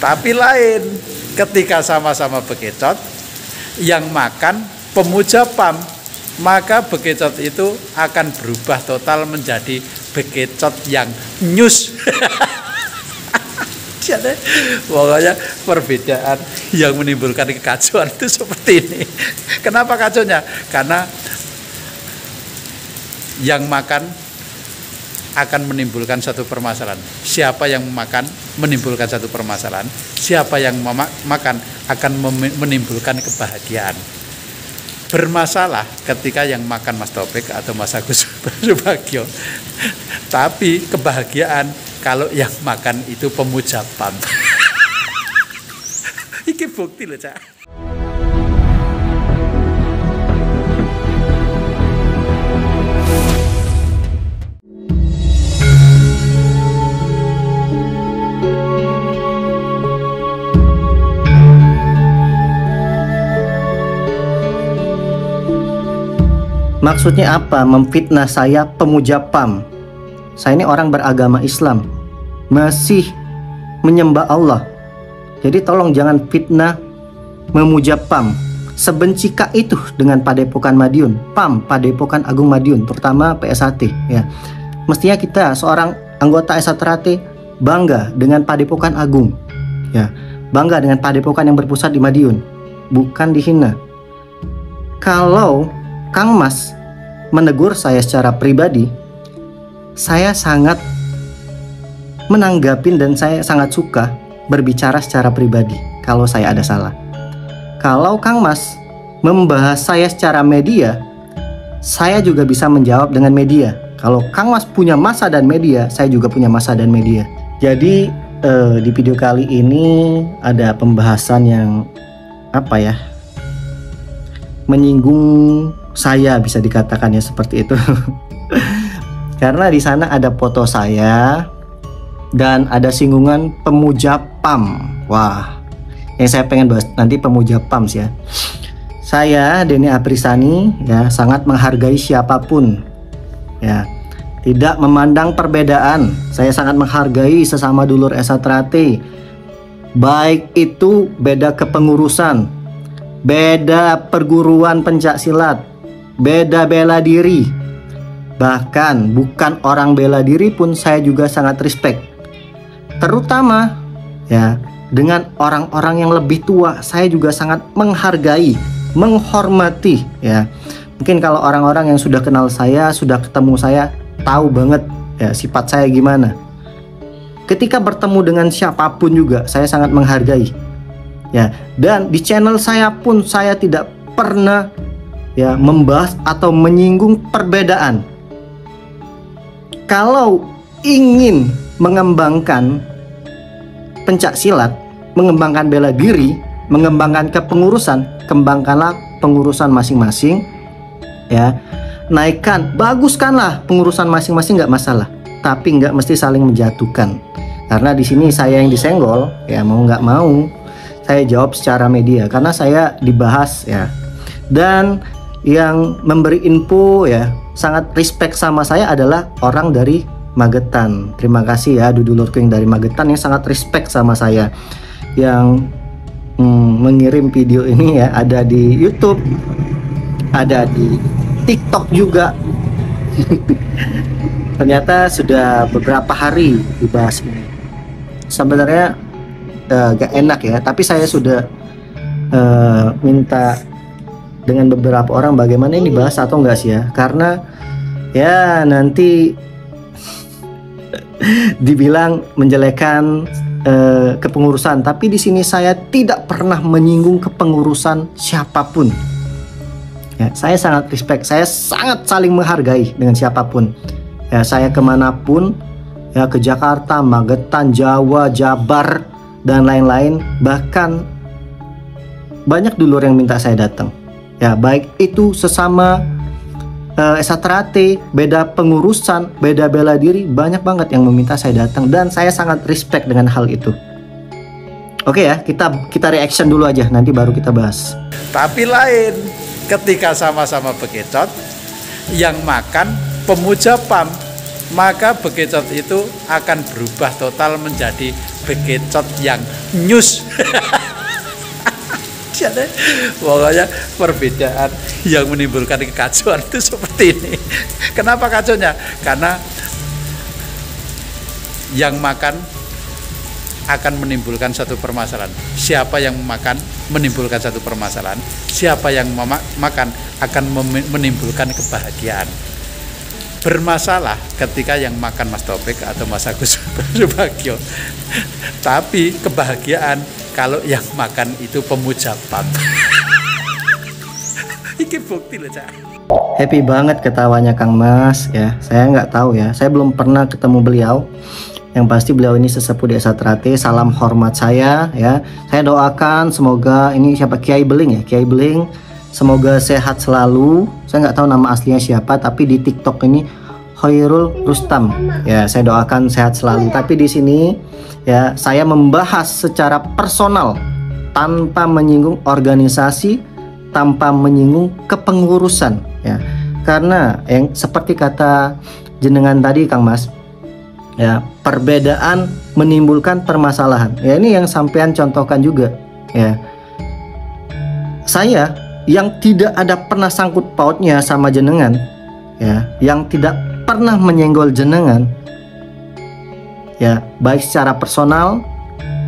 Tapi lain ketika sama-sama bekecot, yang makan pemuja PAM, maka bekecot itu akan berubah total menjadi bekecot yang nyus. Pokoknya perbedaan yang menimbulkan kekacauan itu seperti ini. Kenapa kacaunya? Karena yang makan akan menimbulkan satu permasalahan. Siapa yang makan menimbulkan satu permasalahan. Siapa yang makan akan menimbulkan kebahagiaan. Bermasalah ketika yang makan Mas Taufik atau Mas Agus Subagio. Tapi kebahagiaan kalau yang makan itu pemuja PAM. Iki bukti loh, Cak. Maksudnya apa memfitnah saya pemuja PAM? Saya ini orang beragama Islam, masih menyembah Allah. Jadi tolong jangan fitnah memuja PAM. Sebencikah itu dengan Padepokan Madiun, PAM, Padepokan Agung Madiun, terutama PSHT ya. Mestinya kita seorang anggota SHT bangga dengan Padepokan Agung ya. Bangga dengan Padepokan yang berpusat di Madiun, bukan dihina. Kalau Kang Mas menegur saya secara pribadi, saya sangat menanggapin dan saya sangat suka berbicara secara pribadi kalau saya ada salah. Kalau Kang Mas membahas saya secara media, saya juga bisa menjawab dengan media. Kalau Kang Mas punya massa dan media, saya juga punya massa dan media. Jadi di video kali ini ada pembahasan yang apa ya, menyinggung saya, bisa dikatakan ya seperti itu. Karena di sana ada foto saya dan ada singgungan pemuja PAM. Wah, yang saya pengen bahas nanti pemuja PAM sih ya. Saya Denny Aprisani ya sangat menghargai siapapun ya, tidak memandang perbedaan. Saya sangat menghargai sesama dulur SHT, baik itu beda kepengurusan, beda perguruan pencak silat, beda bela diri, bahkan bukan orang bela diri pun saya juga sangat respect. Terutama ya dengan orang-orang yang lebih tua, saya juga sangat menghargai, menghormati ya. Mungkin kalau orang-orang yang sudah kenal saya, sudah ketemu saya, tahu banget ya sifat saya gimana. Ketika bertemu dengan siapapun juga saya sangat menghargai ya. Dan di channel saya pun saya tidak pernah ya membahas atau menyinggung perbedaan. Kalau ingin mengembangkan pencak silat, mengembangkan bela diri, mengembangkan kepengurusan, kembangkanlah pengurusan masing-masing ya. Naikkan, baguskanlah pengurusan masing-masing, nggak masalah. Tapi nggak mesti saling menjatuhkan. Karena di sini saya yang disenggol ya, mau nggak mau saya jawab secara media karena saya dibahas ya. Dan yang memberi info ya sangat respect sama saya adalah orang dari Magetan. Terima kasih ya dudulurku yang dari Magetan yang sangat respect sama saya, yang mengirim video ini ya, ada di YouTube, ada di TikTok juga. Ternyata sudah beberapa hari dibahas ini. Sebenarnya gak enak ya, tapi saya sudah minta dengan beberapa orang bagaimana ini dibahas atau enggak sih ya, karena ya nanti dibilang menjelekan kepengurusan. Tapi di sini saya tidak pernah menyinggung kepengurusan siapapun ya. Saya sangat respect, saya sangat saling menghargai dengan siapapun ya. Saya kemanapun ya, ke Jakarta, Magetan, Jawa, Jabar dan lain-lain, bahkan banyak dulur yang minta saya datang ya, baik itu sesama SHT, beda pengurusan, beda bela diri, banyak banget yang meminta saya datang dan saya sangat respect dengan hal itu. Oke ya, kita reaction dulu aja, nanti baru kita bahas. Tapi lain ketika sama-sama bekecot, yang makan pemuja PAM, maka bekecot itu akan berubah total menjadi bekecot yang nyus. Jadi, pokoknya perbedaan yang menimbulkan kekacauan itu seperti ini. Kenapa kacaunya? Karena yang makan akan menimbulkan satu permasalahan. Siapa yang makan menimbulkan satu permasalahan. Siapa yang makan akan menimbulkan kebahagiaan. Bermasalah ketika yang makan Mas Taufik atau Mas Agus Subagio. Tapi kebahagiaan kalau yang makan itu pemuja PAM. Iki bukti loh, Cak. Happy banget ketawanya Kang Mas ya. Saya nggak tahu ya. Saya belum pernah ketemu beliau. Yang pasti beliau ini sesepuh Desa Trate. Salam hormat saya ya. Saya doakan semoga ini siapa, Kiai Beling ya, Kiai Beling. Semoga sehat selalu. Saya nggak tahu nama aslinya siapa, tapi di TikTok ini Khairul Rustam. Ya, saya doakan sehat selalu. Tapi di sini ya saya membahas secara personal tanpa menyinggung organisasi, tanpa menyinggung kepengurusan ya. Karena yang seperti kata jenengan tadi Kang Mas, ya, perbedaan menimbulkan permasalahan. Ya, ini yang sampean contohkan juga ya. Saya yang tidak ada pernah sangkut pautnya sama jenengan ya, yang tidak pernah menyenggol jenengan ya, baik secara personal,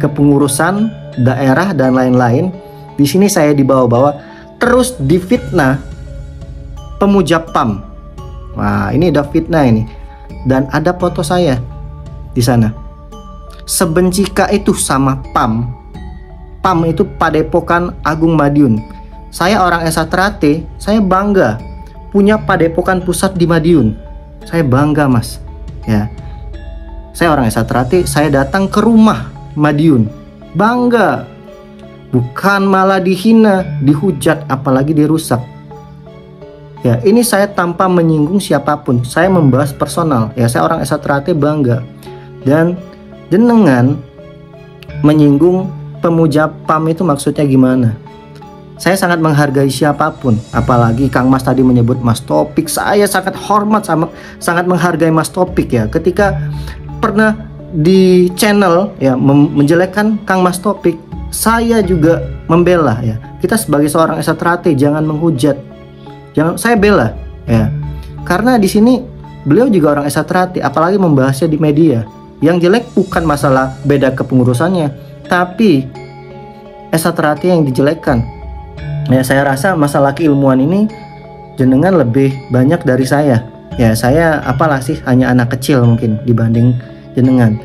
kepengurusan, daerah dan lain-lain. Di sini saya dibawa-bawa terus difitnah pemuja PAM. Wah, ini udah fitnah ini. Dan ada foto saya di sana. Sebencika itu sama PAM. PAM itu Padepokan Agung Madiun. Saya orang Desa Trate, saya bangga punya Padepokan Pusat di Madiun. Saya bangga Mas ya. Saya orang Desa Trate, saya datang ke rumah Madiun, bangga. Bukan malah dihina, dihujat, apalagi dirusak. Ya, ini saya tanpa menyinggung siapapun. Saya membahas personal. Ya, saya orang Desa Trate, bangga. Dan jenengan menyinggung pemuja PAM itu maksudnya gimana? Saya sangat menghargai siapapun, apalagi Kang Mas tadi menyebut Mas Taufik. Saya sangat hormat sama, sangat menghargai Mas Taufik ya. Ketika pernah di channel ya menjelekkan Kang Mas Taufik, saya juga membela ya. Kita sebagai seorang Desa Trate jangan menghujat, jangan, saya bela ya. Karena di sini beliau juga orang Desa Trate, apalagi membahasnya di media. Yang jelek bukan masalah beda kepengurusannya, tapi Desa Trate yang dijelekkan. Ya, saya rasa masalah keilmuan ini jenengan lebih banyak dari saya. Ya, saya apalah sih, hanya anak kecil mungkin dibanding jenengan.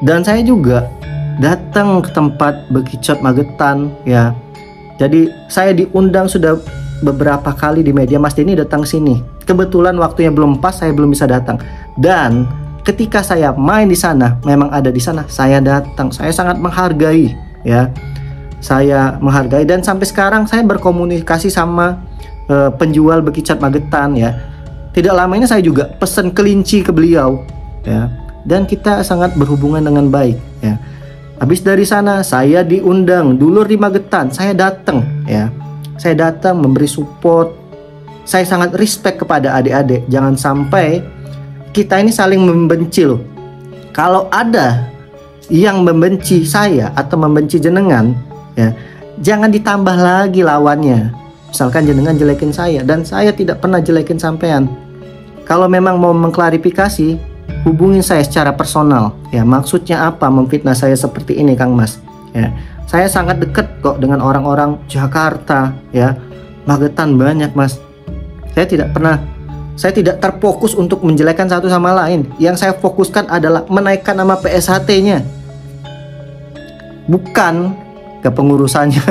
Dan saya juga datang ke tempat Bekicot Magetan ya. Jadi saya diundang sudah beberapa kali di media, Mas Denny datang sini. Kebetulan waktunya belum pas, saya belum bisa datang. Dan ketika saya main di sana, memang ada di sana, saya datang. Saya sangat menghargai ya. Saya menghargai dan sampai sekarang saya berkomunikasi sama penjual Bekicot Magetan ya. Tidak lama ini saya juga pesan kelinci ke beliau ya. Dan kita sangat berhubungan dengan baik ya. Habis dari sana saya diundang dulur di Magetan, saya datang ya. Saya datang memberi support. Saya sangat respect kepada adik-adik. Jangan sampai kita ini saling membenci loh. Kalau ada yang membenci saya atau membenci jenengan ya, jangan ditambah lagi lawannya. Misalkan jenengan jelekin saya dan saya tidak pernah jelekin sampean. Kalau memang mau mengklarifikasi, hubungin saya secara personal ya. Maksudnya apa memfitnah saya seperti ini Kang Mas ya. Saya sangat dekat kok dengan orang-orang Jakarta ya. Magetan banyak Mas. Saya tidak terfokus untuk menjelekkan satu sama lain. Yang saya fokuskan adalah menaikkan nama PSHT-nya, bukan kepengurusannya.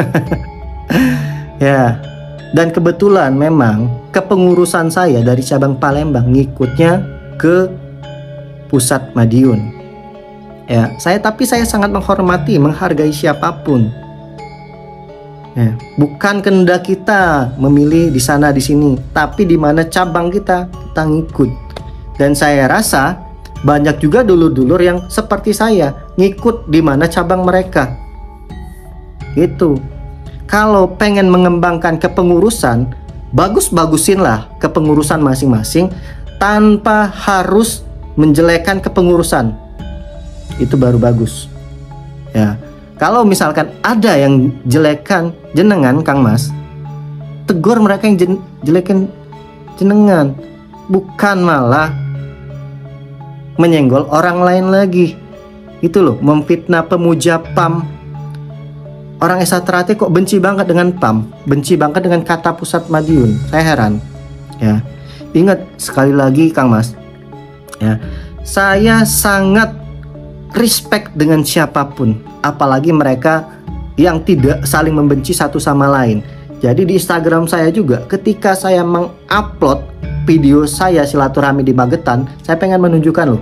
Ya. Dan kebetulan memang kepengurusan saya dari cabang Palembang ngikutnya ke pusat Madiun. Ya, tapi saya sangat menghormati, menghargai siapapun. Ya, bukan kehendak kita memilih di sana di sini, tapi di mana cabang kita ngikut. Dan saya rasa banyak juga dulur-dulur yang seperti saya ngikut di mana cabang mereka. Gitu. Kalau pengen mengembangkan kepengurusan, bagus-bagusinlah kepengurusan masing-masing, tanpa harus menjelekkan kepengurusan. Itu baru bagus. Ya. Kalau misalkan ada yang jelekan jenengan Kang Mas, tegur mereka yang jelekin jenengan, bukan malah menyenggol orang lain lagi. Itu loh, memfitnah pemuja PAM. Orang Esa Terate kok benci banget dengan PAM, benci banget dengan kata Pusat Madiun. Saya heran. Ya, ingat sekali lagi Kang Mas. Ya, saya sangat respect dengan siapapun, apalagi mereka yang tidak saling membenci satu sama lain. Jadi di Instagram saya juga, ketika saya mengupload video saya silaturahmi di Magetan, saya pengen menunjukkan loh,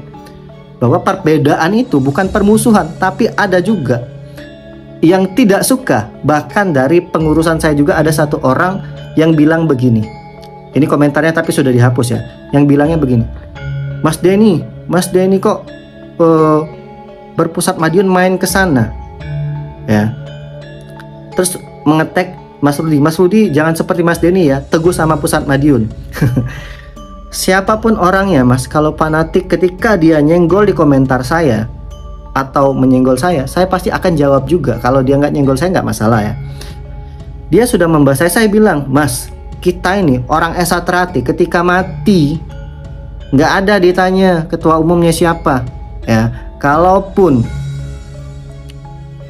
bahwa perbedaan itu bukan permusuhan, tapi ada juga yang tidak suka. Bahkan dari pengurusan saya juga ada satu orang yang bilang begini, ini komentarnya tapi sudah dihapus ya, yang bilangnya begini, Mas Denny kok berpusat Madiun main ke sana ya. Terus mengetek Mas Rudi jangan seperti Mas Denny ya, teguh sama Pusat Madiun. Siapapun orangnya Mas, kalau fanatik ketika dia nyenggol di komentar saya atau menyenggol saya pasti akan jawab juga. Kalau dia nggak nyenggol saya nggak masalah ya. Dia sudah membahas saya bilang, Mas, kita ini orang Esa Terate ketika mati nggak ada ditanya ketua umumnya siapa ya. Kalaupun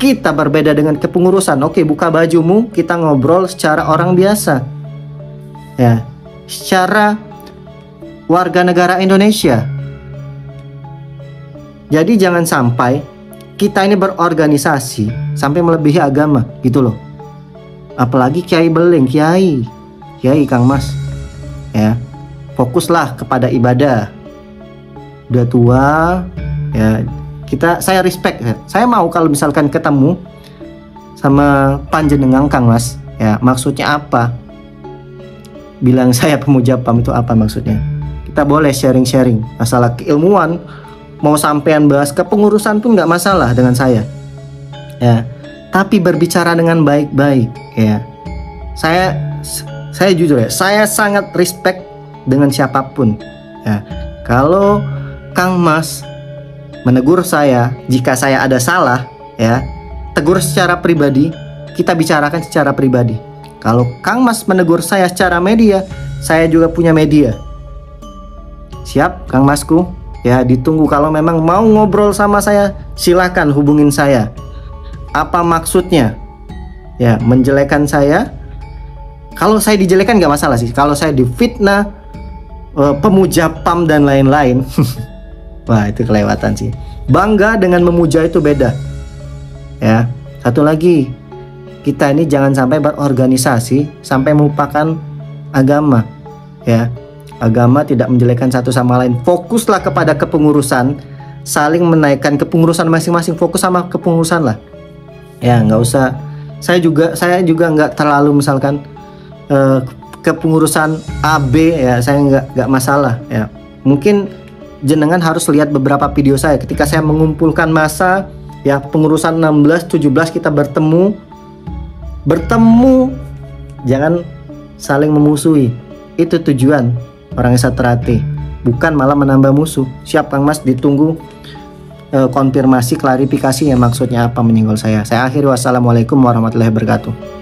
kita berbeda dengan kepengurusan, oke, buka bajumu, kita ngobrol secara orang biasa ya, secara warga negara Indonesia. Jadi jangan sampai kita ini berorganisasi sampai melebihi agama gitu loh. Apalagi Kiai Beling, Kiai Kang Mas ya, fokuslah kepada ibadah. Udah tua ya, saya respect ya. Saya mau kalau misalkan ketemu sama panjenengan Kang Mas ya, maksudnya apa? Bilang saya pemuja PAM itu apa maksudnya? Kita boleh sharing-sharing masalah keilmuan, mau sampean bahas kepengurusan pun nggak masalah dengan saya ya, tapi berbicara dengan baik-baik ya. Saya jujur ya, saya sangat respect dengan siapapun ya. Kalau Kang Mas menegur saya jika saya ada salah ya, tegur secara pribadi, kita bicarakan secara pribadi. Kalau Kang Mas menegur saya secara media, saya juga punya media. Siap Kang Masku ya, ditunggu. Kalau memang mau ngobrol sama saya, silahkan hubungin saya. Apa maksudnya ya menjelekan saya? Kalau saya dijelekan nggak masalah sih. Kalau saya difitnah pemuja PAM dan lain-lain wah, itu kelewatan sih. Bangga dengan memuja itu beda ya. Satu lagi, kita ini jangan sampai berorganisasi sampai melupakan agama ya. Agama tidak menjelekkan satu sama lain. Fokuslah kepada kepengurusan, saling menaikkan kepengurusan masing-masing. Fokus sama kepengurusan lah ya, nggak usah. Saya juga nggak terlalu misalkan kepengurusan AB ya, saya nggak masalah ya. Mungkin jenengan harus lihat beberapa video saya ketika saya mengumpulkan massa ya, pengurusan 16, 17 kita bertemu, jangan saling memusuhi. Itu tujuan orang Esa Terate, bukan malah menambah musuh. Siap Kang Mas, ditunggu konfirmasi klarifikasi ya, maksudnya apa menyenggol saya. Saya akhiri, wassalamualaikum warahmatullahi wabarakatuh.